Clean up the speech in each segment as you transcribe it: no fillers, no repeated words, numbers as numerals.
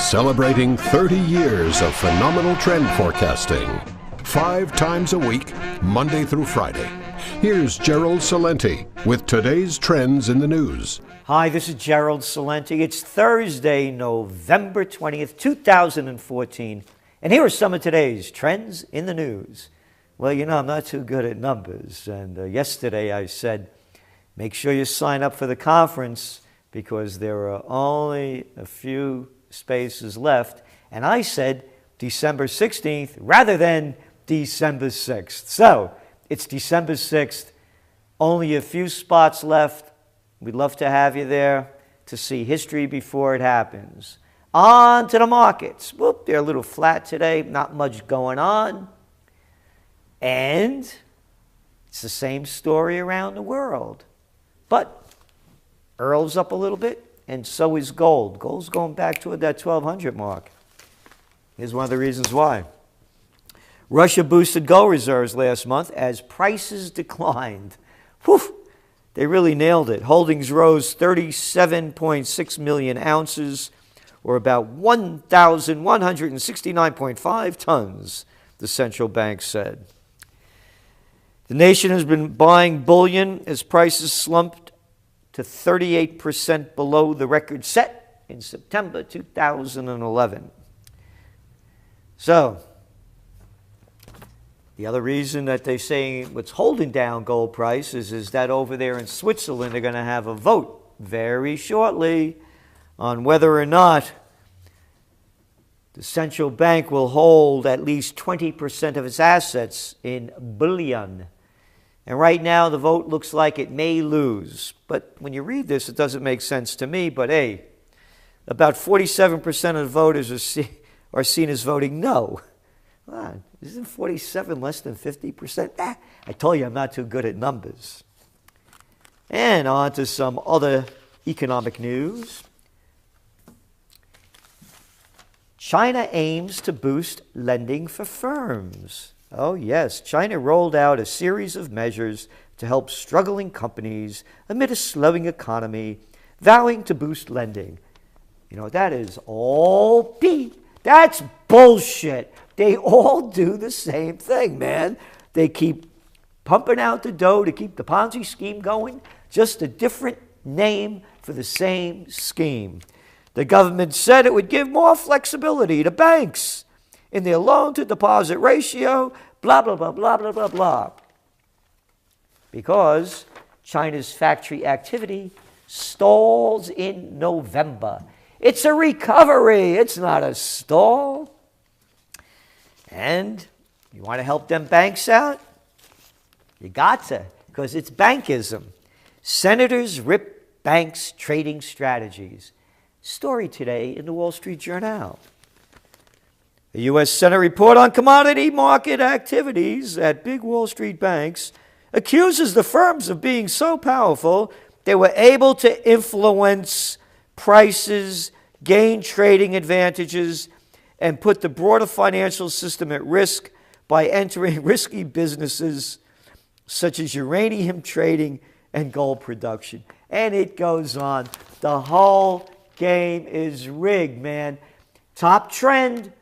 celebrating 30 years of phenomenal trend forecasting. 5 times a week, Monday through Friday. Here's Gerald Celente with today's trends in the news. Hi, this is Gerald Celente. It's Thursday, November 20th, 2014. And here are some of today's trends in the news. Well, you know, I'm not too good at numbers. And yesterday I said, make sure you sign up for the conference because there are only a few spaces left. And I said December 16th rather than December 6th. So it's December 6th, only a few spots left. We'd love to have you there to see history before it happens. On to the markets. Whoop, they're a little flat today, not much going on. And it's the same story around the world. But Earl's up a little bit, and so is gold. Gold's going back toward that 1,200 mark. Here's one of the reasons why. Russia boosted gold reserves last month as prices declined. Whew, they really nailed it. Holdings rose 37.6 million ounces, or about 1,169.5 tons, the central bank said. The nation has been buying bullion as prices slumped to 38% below the record set in September 2011. So, the other reason that they say what's holding down gold prices is that over there in Switzerland they're going to have a vote very shortly on whether or not the central bank will hold at least 20% of its assets in bullion. And right now the vote looks like it may lose. But when you read this, it doesn't make sense to me. But hey, about 47% of the voters are seen as voting no. Isn't 47 less than 50%? I told you I'm not too good at numbers. And on to some other economic news. China aims to boost lending for firms. Oh yes, China rolled out a series of measures to help struggling companies amid a slowing economy, vowing to boost lending. You know, that is all that's bullshit. They all do the same thing, man. They keep pumping out the dough to keep the Ponzi scheme going, just a different name for the same scheme. The government said it would give more flexibility to banks in their loan-to-deposit ratio, blah, blah, blah, blah, blah, blah, blah. Because China's factory activity stalls in November. It's a recovery. It's not a stall. And you want to help them banks out? You got to, because it's bankism. Senators rip banks' trading strategies. Story today in the Wall Street Journal. A U.S. Senate report on commodity market activities at big Wall Street banks accuses the firms of being so powerful they were able to influence prices, gain trading advantages, and put the broader financial system at risk by entering risky businesses such as uranium trading and gold production. And it goes on. The whole game is rigged, man. Top trend,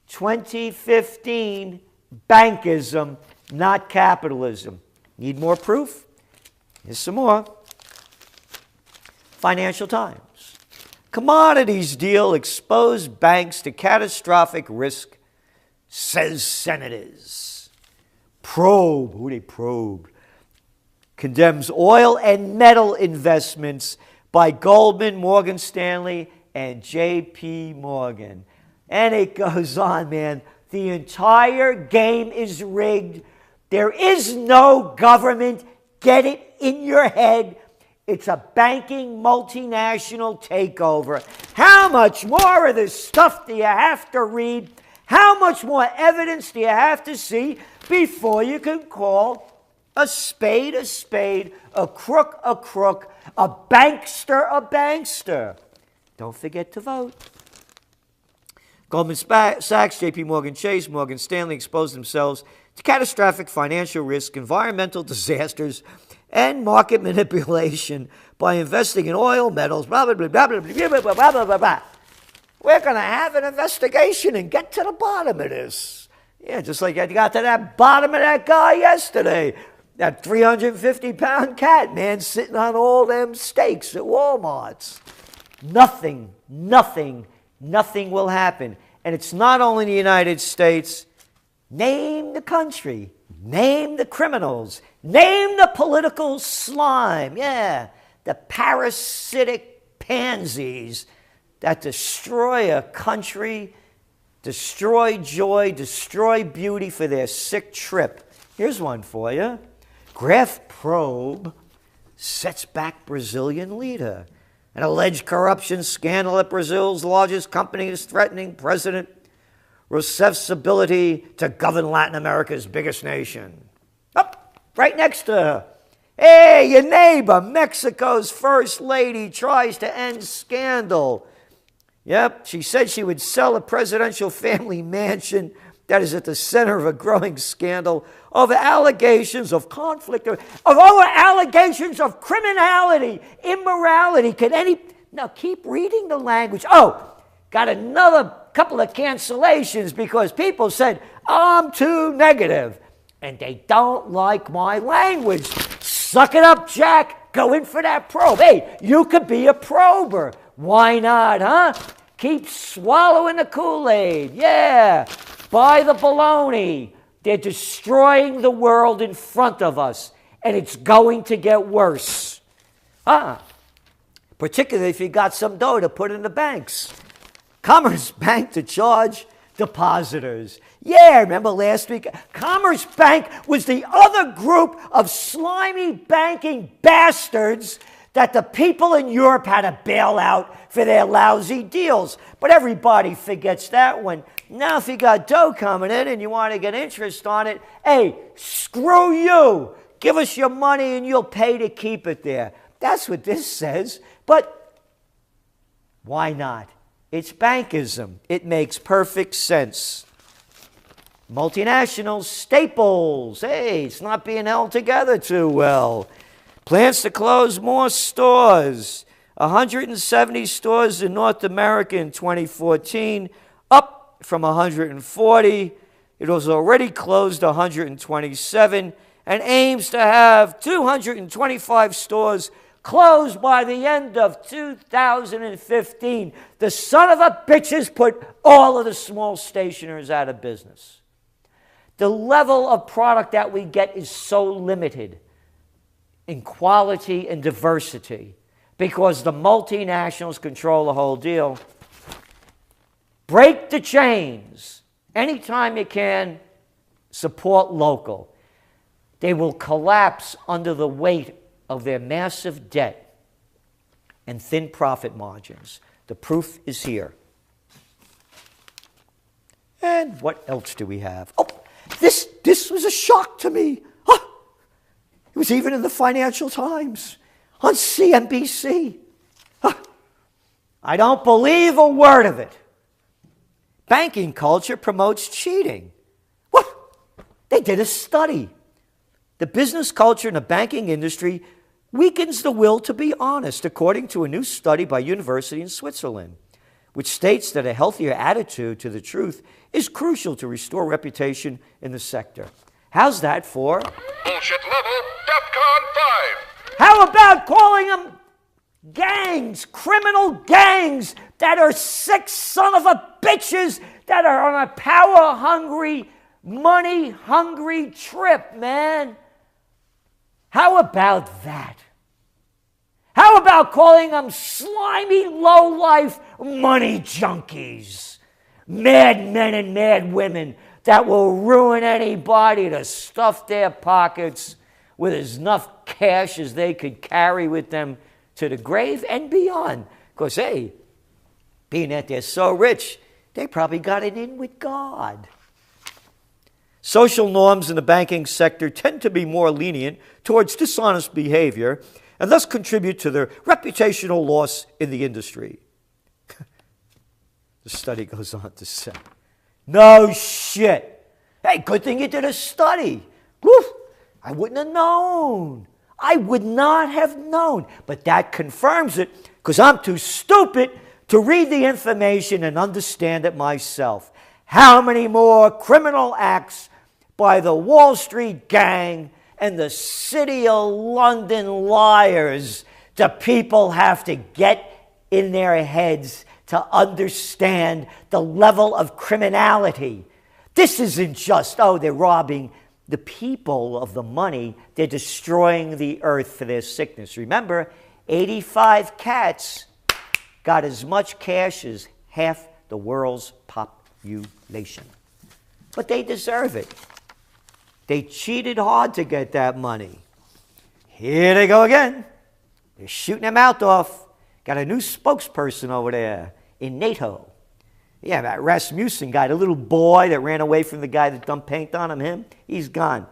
2015, bankism, not capitalism. Need more proof? Here's some more. Financial Times. Commodities deal exposed banks to catastrophic risk, says senators. Probe, who they probed, condemns oil and metal investments by Goldman, Morgan Stanley, and J.P. Morgan. And it goes on, man. The entire game is rigged. There is no government. Get it in your head. It's a banking multinational takeover. How much more of this stuff do you have to read? How much more evidence do you have to see before you can call a spade, a crook, a bankster, a bankster? Don't forget to vote. Goldman Sachs, J.P. Morgan Chase, Morgan Stanley exposed themselves to catastrophic financial risk, environmental disasters, and market manipulation by investing in oil, metals, blah, blah, blah, blah, blah, blah, blah, blah, blah, blah. We're going to have an investigation and get to the bottom of this. Yeah, just like I got to that bottom of that guy yesterday. That 350-pound cat, man, sitting on all them steaks at Walmart's. Nothing will happen. And it's not only in the United States. Name the country. Name the criminals. Name the political slime. Yeah, the parasitic pansies that destroy a country, destroy joy, destroy beauty for their sick trip. Here's one for you. Graph probe sets back Brazilian leader. An alleged corruption scandal at Brazil's largest company is threatening President Rousseff's ability to govern Latin America's biggest nation. Up, right next to her. Hey, your neighbor, Mexico's first lady, tries to end scandal. Yep, she said she would sell a presidential family mansion that is at the center of a growing scandal over allegations of conflict, of over allegations of criminality, immorality. Now keep reading the language. Oh, got another couple of cancellations because people said, I'm too negative. And they don't like my language. Suck it up, Jack. Go in for that probe. Hey, you could be a prober. Why not, huh? Keep swallowing the Kool-Aid. Yeah. Buy the baloney. They're destroying the world in front of us, and it's going to get worse. Particularly if you got some dough to put in the banks. Commerce Bank to charge depositors. Yeah, remember last week? Commerce Bank was the other group of slimy banking bastards that the people in Europe had to bail out for their lousy deals. But everybody forgets that one. Now, if you got dough coming in and you want to get interest on it, hey, screw you. Give us your money and you'll pay to keep it there. That's what this says. But why not? It's bankism. It makes perfect sense. Multinationals, Staples. Hey, it's not being held together too well. Plans to close more stores. 170 stores in North America in 2014, up from 140. It was already closed 127 and aims to have 225 stores closed by the end of 2015. The son of a bitches put all of the small stationers out of business. The level of product that we get is so limited in quality and diversity because the multinationals control the whole deal. Break the chains. Anytime you can, support local. They will collapse under the weight of their massive debt and thin profit margins. The proof is here. And what else do we have? Oh, this was a shock to me. It was even in the Financial Times, on CNBC. I don't believe a word of it. Banking culture promotes cheating. What? They did a study. The business culture in the banking industry weakens the will to be honest, according to a new study by University in Switzerland, which states that a healthier attitude to the truth is crucial to restore reputation in the sector. How's that for? Bullshit level, DEFCON 5. How about calling them gangs, criminal gangs that are sick son of a bitches that are on a power-hungry, money-hungry trip, man? How about that? How about calling them slimy, low-life money junkies? Mad men and mad women that will ruin anybody to stuff their pockets with as enough cash as they could carry with them to the grave and beyond. Because, hey, being that they're so rich, they probably got it in with God. Social norms in the banking sector tend to be more lenient towards dishonest behavior and thus contribute to their reputational loss in the industry. The study goes on to say, no shit. Hey, good thing you did a study. Woo, I wouldn't have known. I would not have known. But that confirms it because I'm too stupid to read the information and understand it myself. How many more criminal acts by the Wall Street gang and the City of London liars do people have to get in their heads to understand the level of criminality? This isn't just, oh, they're robbing the people of the money. They're destroying the earth for their sickness. Remember, 85 cats got as much cash as half the world's population. But they deserve it. They cheated hard to get that money. Here they go again. They're shooting their mouth off. Got a new spokesperson over there in NATO. Yeah, that Rasmussen guy, the little boy that ran away from the guy that dumped paint on him, he's gone.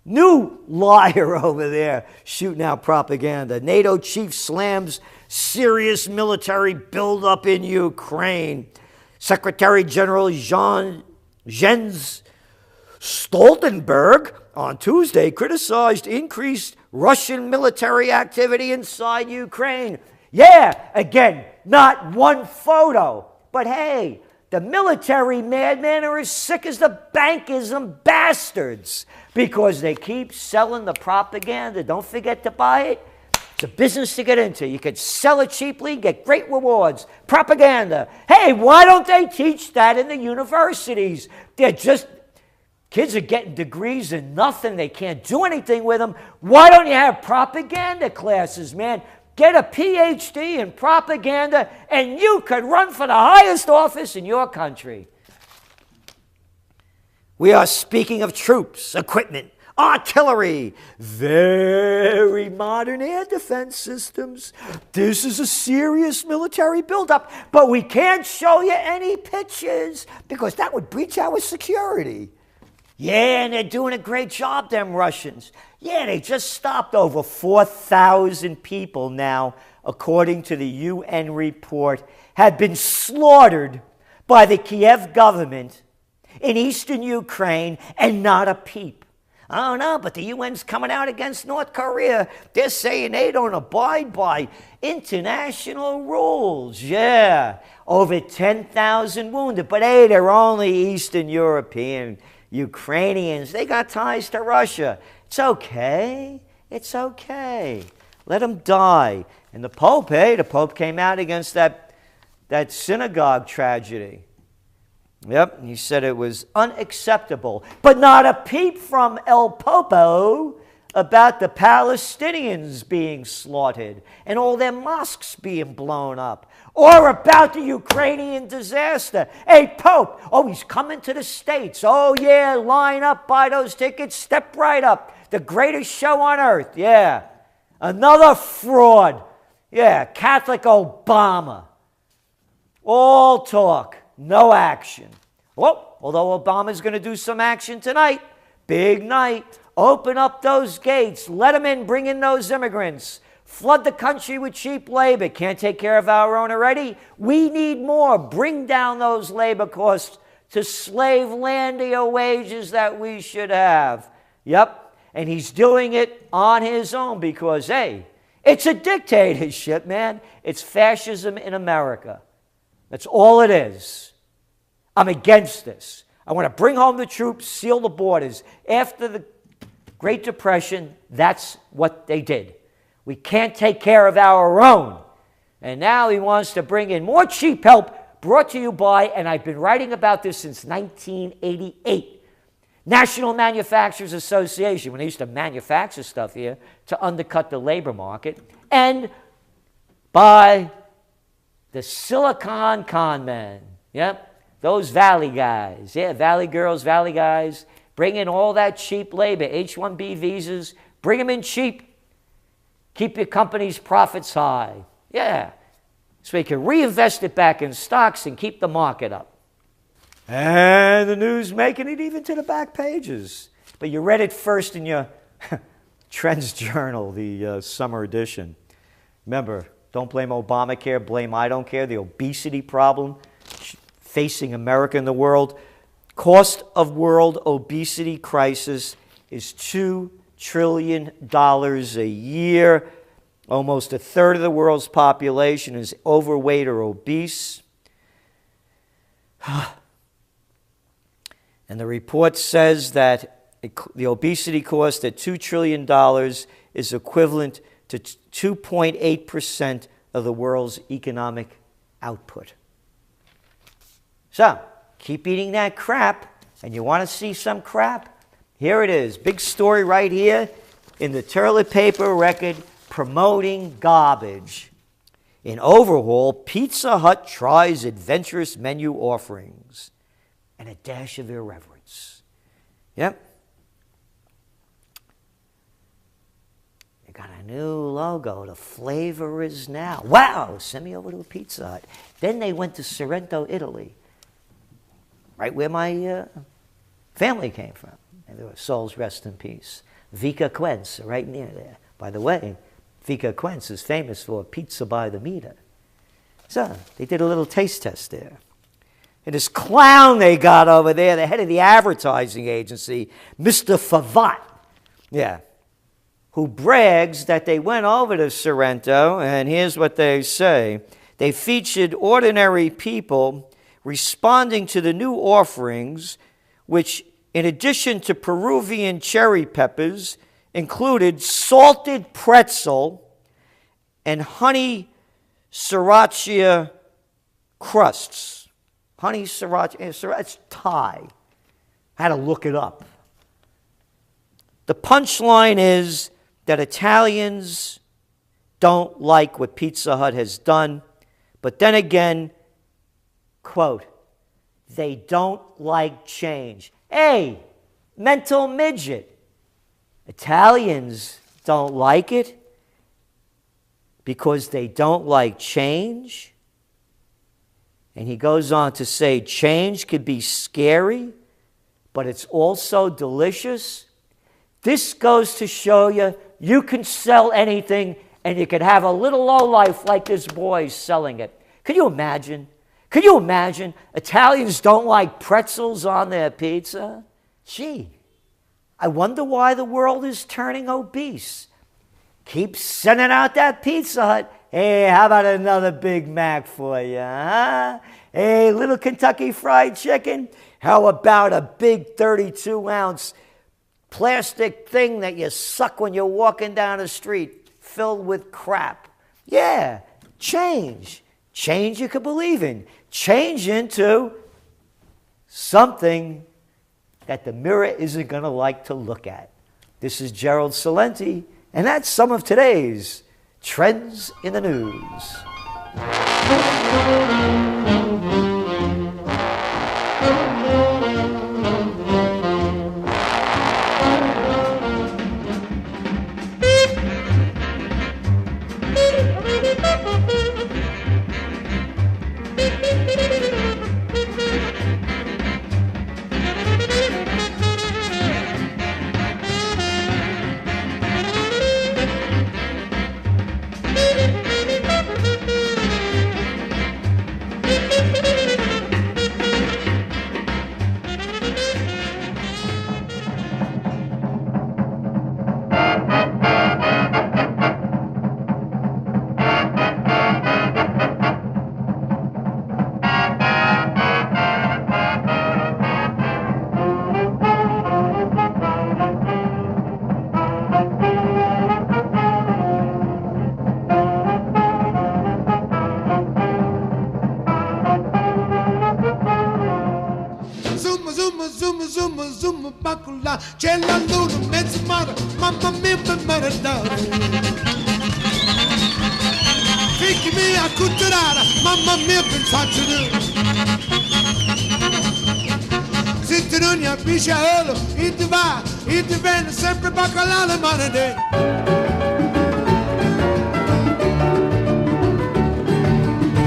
New liar over there shooting out propaganda. NATO chief slams serious military buildup in Ukraine. Secretary General Jens Stoltenberg on Tuesday criticized increased Russian military activity inside Ukraine. Yeah, again, not one photo. But hey, the military madmen are as sick as the bankism bastards because they keep selling the propaganda. Don't forget to buy it. It's a business to get into. You could sell it cheaply, get great rewards. Propaganda. Hey, why don't they teach that in the universities? Kids are getting degrees in nothing. They can't do anything with them. Why don't you have propaganda classes, man? Get a PhD in propaganda, and you could run for the highest office in your country. We are speaking of troops, equipment, artillery, very modern air defense systems. This is a serious military buildup, but we can't show you any pictures because that would breach our security. Yeah, and they're doing a great job, them Russians. Yeah, they just stopped over 4,000 people now, according to the UN report, had been slaughtered by the Kiev government in eastern Ukraine, and not a peep. I don't know, but the UN's coming out against North Korea. They're saying they don't abide by international rules. Yeah, over 10,000 wounded, but hey, they're only Eastern European Ukrainians. They got ties to Russia. It's okay. It's okay. Let them die. And the Pope came out against that synagogue tragedy. Yep, he said it was unacceptable. But not a peep from El Popo about the Palestinians being slaughtered and all their mosques being blown up, or about the Ukrainian disaster. Hey, Pope, oh, he's coming to the States. Oh, yeah, line up, buy those tickets, step right up. The greatest show on earth, yeah. Another fraud. Yeah, Catholic Obama. All talk, no action. Well, although Obama's going to do some action tonight, big night. Open up those gates. Let them in. Bring in those immigrants. Flood the country with cheap labor. Can't take care of our own already? We need more. Bring down those labor costs to slave-landia wages that we should have. Yep. And he's doing it on his own because, hey, it's a dictatorship, man. It's fascism in America. That's all it is. I'm against this. I want to bring home the troops, seal the borders. After the Great Depression, that's what they did. We can't take care of our own. And now he wants to bring in more cheap help, brought to you by, and I've been writing about this since 1988, National Manufacturers Association, when they used to manufacture stuff here to undercut the labor market, and by the Silicon Con men. Yep, those Valley guys. Yeah, Valley girls, Valley guys. Bring in all that cheap labor, H-1B visas. Bring them in cheap. Keep your company's profits high. Yeah, so we can reinvest it back in stocks and keep the market up. And the news making it even to the back pages. But you read it first in your Trends Journal, the summer edition. Remember, don't blame Obamacare, blame I don't care, the obesity problem facing America and the world. Cost of world obesity crisis is $2 trillion a year. Almost a third of the world's population is overweight or obese. And the report says that the obesity cost at $2 trillion is equivalent to 2.8% of the world's economic output. So, keep eating that crap, and you want to see some crap? Here it is. Big story right here in the toilet paper record promoting garbage. In overhaul, Pizza Hut tries adventurous menu offerings and a dash of irreverence. Yep. They got a new logo. The flavor is now. Wow, send me over to a Pizza Hut. Then they went to Sorrento, Italy, right where my family came from. And their souls rest in peace. Vica Quenz, right near there. By the way, Vica Quenz is famous for pizza by the meter. So they did a little taste test there. And this clown they got over there, the head of the advertising agency, Mr. Favat, who brags that they went over to Sorrento, and here's what they say. They featured ordinary people responding to the new offerings, which, in addition to Peruvian cherry peppers, included salted pretzel and honey sriracha crusts. Honey sriracha, it's Thai. I had to look it up. The punchline is that Italians don't like what Pizza Hut has done, but then again, quote, they don't like change. Hey, mental midget. Italians don't like it because they don't like change. And he goes on to say, change could be scary, but it's also delicious. This goes to show you, you can sell anything and you can have a little lowlife like this boy selling it. Could you imagine? Could you imagine? Italians don't like pretzels on their pizza? Gee, I wonder why the world is turning obese. Keep sending out that Pizza Hut. Hey, how about another Big Mac for you, huh? Hey, little Kentucky Fried Chicken. How about a big 32-ounce plastic thing that you suck when you're walking down the street filled with crap? Yeah, change. Change you can believe in. Change into something that the mirror isn't going to like to look at. This is Gerald Celente, and that's some of today's Trends in the News. C'è la luna, mezzo mare, mamma mia, mi maradare. Figli mia, culturale, mamma mia, pensate. Se tu non hai pisciolo, e ti va, e ti viene sempre baccalà le mani.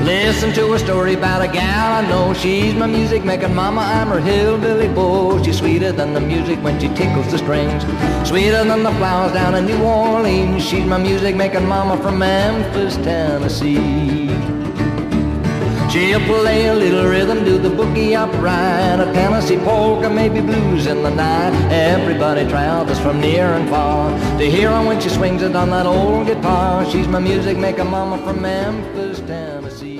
Listen to a story about a gal I know. She's my music making mama, I'm her hillbilly beau. She's sweeter than the music when she tickles the strings, sweeter than the flowers down in New Orleans. She's my music making mama from Memphis, Tennessee. She'll play a little rhythm rhythm, do the boogie upright, a Tennessee polka, maybe blues in the night. Everybody travels from near and far to hear her when she swings it on that old guitar. She's my music maker mama from Memphis, Tennessee.